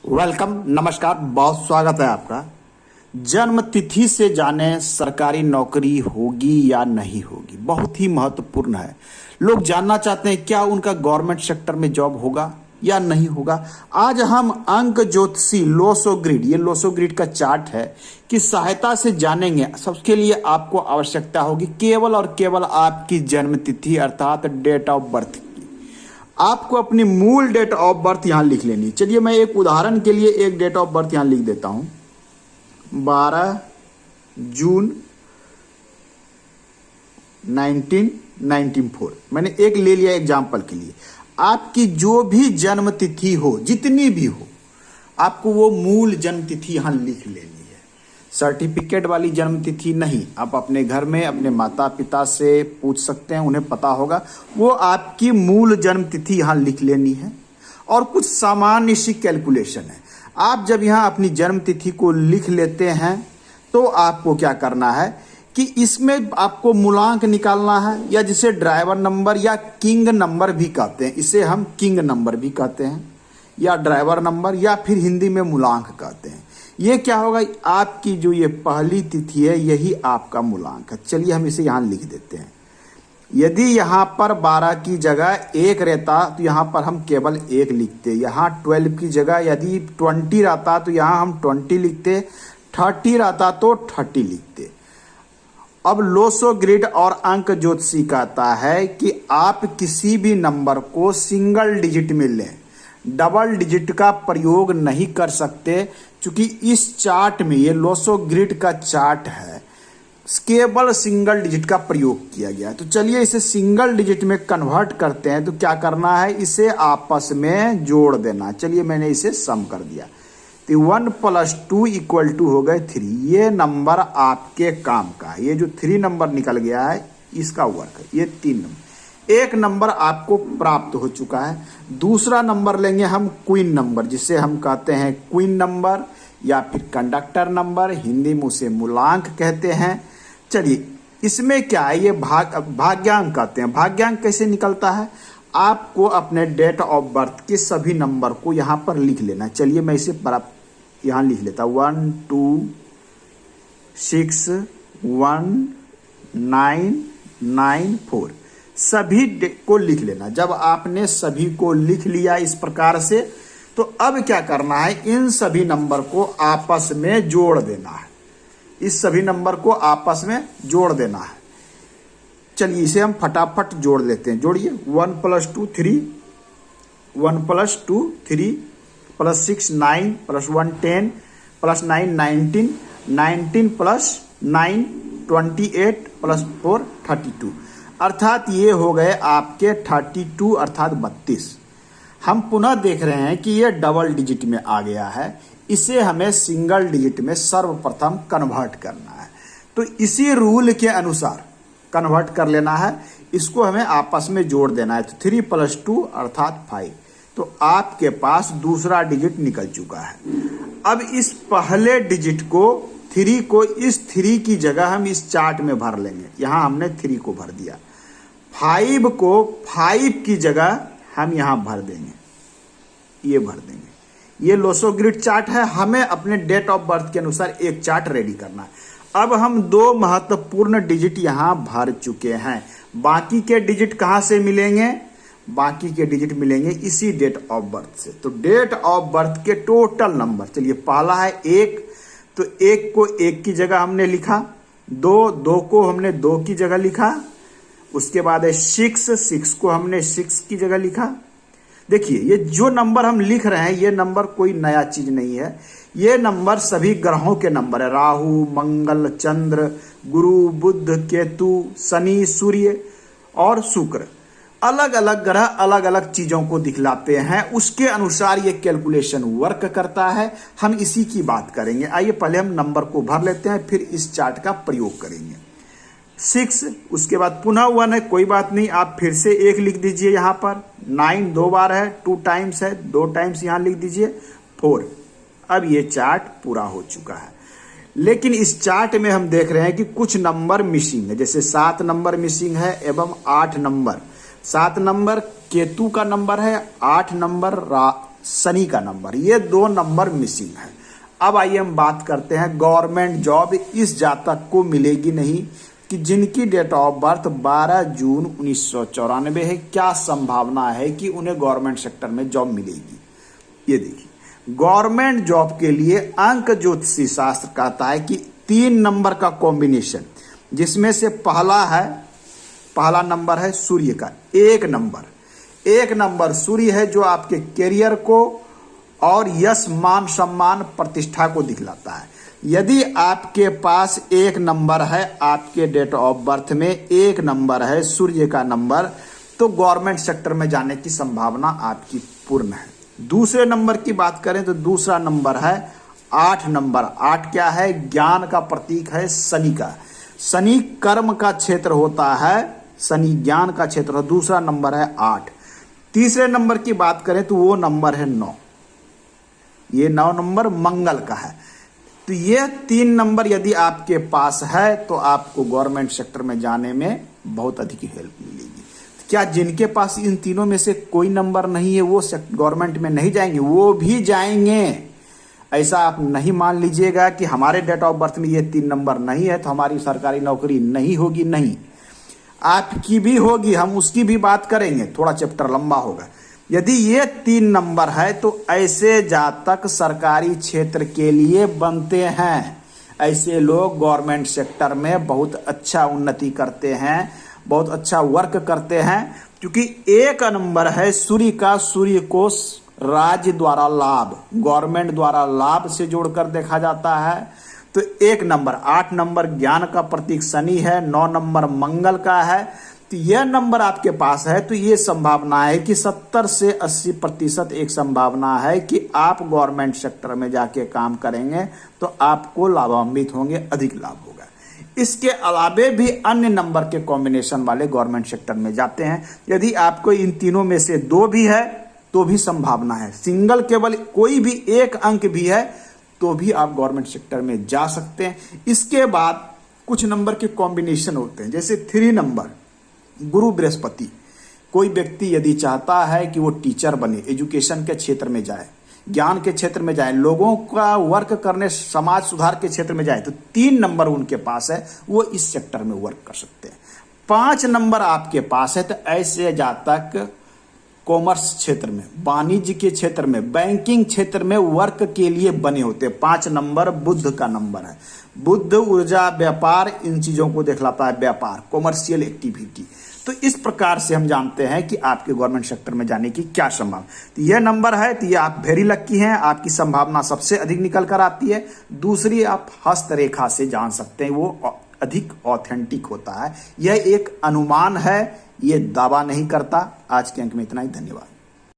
Welcome, नमस्कार, बहुत स्वागत है आपका। जन्म तिथि से जाने सरकारी नौकरी होगी या नहीं होगी, बहुत ही महत्वपूर्ण है। लोग जानना चाहते हैं क्या उनका गवर्नमेंट सेक्टर में जॉब होगा या नहीं होगा। आज हम अंक ज्योतिषी लोसो ग्रिड, ये लोसो ग्रिड का चार्ट है, की सहायता से जानेंगे। सबके लिए आपको आवश्यकता होगी केवल और केवल आपकी जन्म तिथि अर्थात डेट ऑफ बर्थ। आपको अपनी मूल डेट ऑफ बर्थ यहां लिख लेनी। चलिए मैं एक उदाहरण के लिए एक डेट ऑफ बर्थ यहां लिख देता हूं, 12 जून 1994। मैंने एक ले लिया एग्जाम्पल के लिए। आपकी जो भी जन्म तिथि हो, जितनी भी हो, आपको वो मूल जन्म तिथि यहां लिख लेनी है। सर्टिफिकेट वाली जन्म तिथि नहीं। आप अपने घर में अपने माता पिता से पूछ सकते हैं, उन्हें पता होगा। वो आपकी मूल जन्म तिथि यहां लिख लेनी है। और कुछ सामान्य सी कैलकुलेशन है। आप जब यहां अपनी जन्म तिथि को लिख लेते हैं तो आपको क्या करना है कि इसमें आपको मूलांक निकालना है, या जिसे ड्राइवर नंबर या किंग नंबर भी कहते हैं। इसे हम किंग नंबर भी कहते हैं, या ड्राइवर नंबर, या फिर हिंदी में मूलांक कहते हैं। ये क्या होगा, आपकी जो ये पहली तिथि है यही आपका मूलांक है। चलिए हम इसे यहां लिख देते हैं। यदि यहां पर 12 की जगह 1 रहता तो यहां पर हम केवल 1 लिखते। यहां 12 की जगह यदि 20 रहता तो यहां हम 20 लिखते। 30 रहता तो 30 लिखते। अब लोसो ग्रिड और अंक ज्योतिषी कहता है कि आप किसी भी नंबर को सिंगल डिजिट में लें, डबल डिजिट का प्रयोग नहीं कर सकते। क्योंकि इस चार्ट में, ये लोसो ग्रिड का चार्ट है, केवल सिंगल डिजिट का प्रयोग किया गया है। तो चलिए इसे सिंगल डिजिट में कन्वर्ट करते हैं। तो क्या करना है, इसे आपस में जोड़ देना। चलिए मैंने इसे सम कर दिया। तो 1 + 2 = हो गए 3। ये नंबर आपके काम का है। ये जो 3 नंबर निकल गया है इसका वर्क है। ये 3 नंबर, एक नंबर आपको प्राप्त हो चुका है। दूसरा नंबर लेंगे हम क्वीन नंबर, जिसे हम कहते हैं क्वीन नंबर या फिर कंडक्टर नंबर, हिंदी में उसे मूलांक कहते हैं। चलिए इसमें क्या है, ये भाग्यांक कहते हैं। भाग्यांक कैसे निकलता है, आपको अपने डेट ऑफ बर्थ के सभी नंबर को यहां पर लिख लेना। चलिए मैं इसे यहां लिख लेता हूं, 1 2 6 1 9 9 4। सभी को लिख लेना। जब आपने सभी को लिख लिया इस प्रकार से, तो अब क्या करना है, इन सभी नंबर को आपस में जोड़ देना है। इस सभी नंबर को आपस में जोड़ देना है। चलिए इसे हम फटाफट जोड़ लेते हैं। जोड़िए, 1 + 2 3, 1 + 2 3, +6 9, +1 10, +9 19, 19 + 9 28, +4 32। अर्थात ये हो गए आपके 32 अर्थात 32। हम पुनः देख रहे हैं कि ये डबल डिजिट में आ गया है। इसे हमें सिंगल डिजिट में सर्वप्रथम कन्वर्ट करना है। तो इसी रूल के अनुसार कन्वर्ट कर लेना है। इसको हमें आपस में जोड़ देना है। तो 3 + 2 अर्थात 5। तो आपके पास दूसरा डिजिट निकल चुका है। अब इस पहले डिजिट को, 3 को, इस 3 की जगह हम इस चार्ट में भर लेंगे। यहां हमने 3 को भर दिया। 5 को 5 की जगह हम यहां भर देंगे, ये भर देंगे। ये लोसो ग्रिड चार्ट है। हमें अपने डेट ऑफ बर्थ के अनुसार एक चार्ट रेडी करना है। अब हम 2 महत्वपूर्ण डिजिट यहां भर चुके हैं। बाकी के डिजिट कहां से मिलेंगे, बाकी के डिजिट मिलेंगे इसी डेट ऑफ बर्थ से। तो डेट ऑफ बर्थ के टोटल नंबर, चलिए पहला है 1, तो 1 को 1 की जगह हमने लिखा। 2 को हमने 2 की जगह लिखा। उसके बाद है 6 को हमने 6 की जगह लिखा। देखिए ये जो नंबर हम लिख रहे हैं, ये नंबर कोई नया चीज नहीं है। ये नंबर सभी ग्रहों के नंबर है। राहु, मंगल, चंद्र, गुरु, बुध, केतु, शनि, सूर्य और शुक्र। अलग अलग ग्रह अलग अलग चीजों को दिखलाते हैं। उसके अनुसार ये कैलकुलेशन वर्क करता है। हम इसी की बात करेंगे। आइए पहले हम नंबर को भर लेते हैं, फिर इस चार्ट का प्रयोग करेंगे। 6, उसके बाद पुनः 1 है, कोई बात नहीं, आप फिर से 1 लिख दीजिए यहाँ पर। 9 2 बार है, 2 टाइम्स है, 2 टाइम्स यहाँ लिख दीजिए। 4। अब ये चार्ट पूरा हो चुका है। लेकिन इस चार्ट में हम देख रहे हैं कि कुछ नंबर मिसिंग है। जैसे 7 नंबर मिसिंग है एवं 8 नंबर। 7 नंबर केतु का नंबर है, 8 नंबर शनि का नंबर, ये 2 नंबर मिसिंग है। अब आइए हम बात करते हैं गवर्नमेंट जॉब इस जातक को मिलेगी नहीं कि जिनकी डेट ऑफ बर्थ 12 जून 1994 है, क्या संभावना है कि उन्हें गवर्नमेंट सेक्टर में जॉब मिलेगी। ये देखिए, गवर्नमेंट जॉब के लिए अंक ज्योतिषी शास्त्र कहता है कि 3 नंबर का कॉम्बिनेशन, जिसमें से पहला नंबर है सूर्य का, 1 नंबर सूर्य है जो आपके करियर को और यश मान सम्मान प्रतिष्ठा को दिखलाता है। यदि आपके पास 1 नंबर है, आपके डेट ऑफ बर्थ में 1 नंबर है सूर्य का नंबर, तो गवर्नमेंट सेक्टर में जाने की संभावना आपकी पूर्ण है। दूसरे नंबर की बात करें तो दूसरा नंबर है 8 नंबर। 8 क्या है? ज्ञान का प्रतीक है शनि का। शनि कर्म का क्षेत्र होता है, शनि ज्ञान का क्षेत्र है। दूसरा नंबर है 8। तीसरे नंबर की बात करें तो वो नंबर है 9। ये 9 नंबर मंगल का है। तो ये 3 नंबर यदि आपके पास है तो आपको गवर्नमेंट सेक्टर में जाने में बहुत अधिक हेल्प मिलेगी। क्या जिनके पास इन तीनों में से कोई नंबर नहीं है वो गवर्नमेंट में नहीं जाएंगे? वो भी जाएंगे। ऐसा आप नहीं मान लीजिएगा कि हमारे डेट ऑफ बर्थ में ये 3 नंबर नहीं है तो हमारी सरकारी नौकरी नहीं होगी। नहीं, आपकी भी होगी, हम उसकी भी बात करेंगे, थोड़ा चैप्टर लंबा होगा। यदि ये 3 नंबर है तो ऐसे जातक सरकारी क्षेत्र के लिए बनते हैं। ऐसे लोग गवर्नमेंट सेक्टर में बहुत अच्छा उन्नति करते हैं, बहुत अच्छा वर्क करते हैं, क्योंकि 1 नंबर है सूर्य का। सूर्य को राज्य द्वारा लाभ, गवर्नमेंट द्वारा लाभ से जोड़कर देखा जाता है। तो 1 नंबर, 8 नंबर ज्ञान का प्रतीक शनि है, 9 नंबर मंगल का है। तो यह नंबर आपके पास है तो ये संभावना है कि 70 से 80% एक संभावना है कि आप गवर्नमेंट सेक्टर में जाके काम करेंगे तो आपको लाभान्वित होंगे, अधिक लाभ होगा। इसके अलावे भी अन्य नंबर के कॉम्बिनेशन वाले गवर्नमेंट सेक्टर में जाते हैं। यदि आपको इन तीनों में से 2 भी है तो भी संभावना है। सिंगल केवल कोई भी 1 अंक भी है तो भी आप गवर्नमेंट सेक्टर में जा सकते हैं। इसके बाद कुछ नंबर के कॉम्बिनेशन होते हैं, जैसे 3 नंबर गुरु बृहस्पति। कोई व्यक्ति यदि चाहता है कि वो टीचर बने, एजुकेशन के क्षेत्र में जाए, ज्ञान के क्षेत्र में जाए, लोगों का वर्क करने, समाज सुधार के क्षेत्र में जाए, तो 3 नंबर उनके पास है, वो इस सेक्टर में वर्क कर सकते हैं। 5 नंबर आपके पास है तो ऐसे जातक कॉमर्स क्षेत्र में, वाणिज्य के क्षेत्र में, बैंकिंग क्षेत्र में वर्क के लिए बने होते हैं। 5 नंबर बुध का नंबर है। बुध ऊर्जा, व्यापार, इन चीजों को दिखलाता है, व्यापार, कॉमर्शियल एक्टिविटी। तो इस प्रकार से हम जानते हैं कि आपके गवर्नमेंट सेक्टर में जाने की क्या संभावना। तो यह नंबर है तो ये आप वेरी लक्की हैं, आपकी संभावना सबसे अधिक निकल कर आती है। दूसरी, आप हस्तरेखा से जान सकते हैं, वो अधिक ऑथेंटिक होता है। यह एक अनुमान है, ये दावा नहीं करता। आज के अंक में इतना ही, धन्यवाद।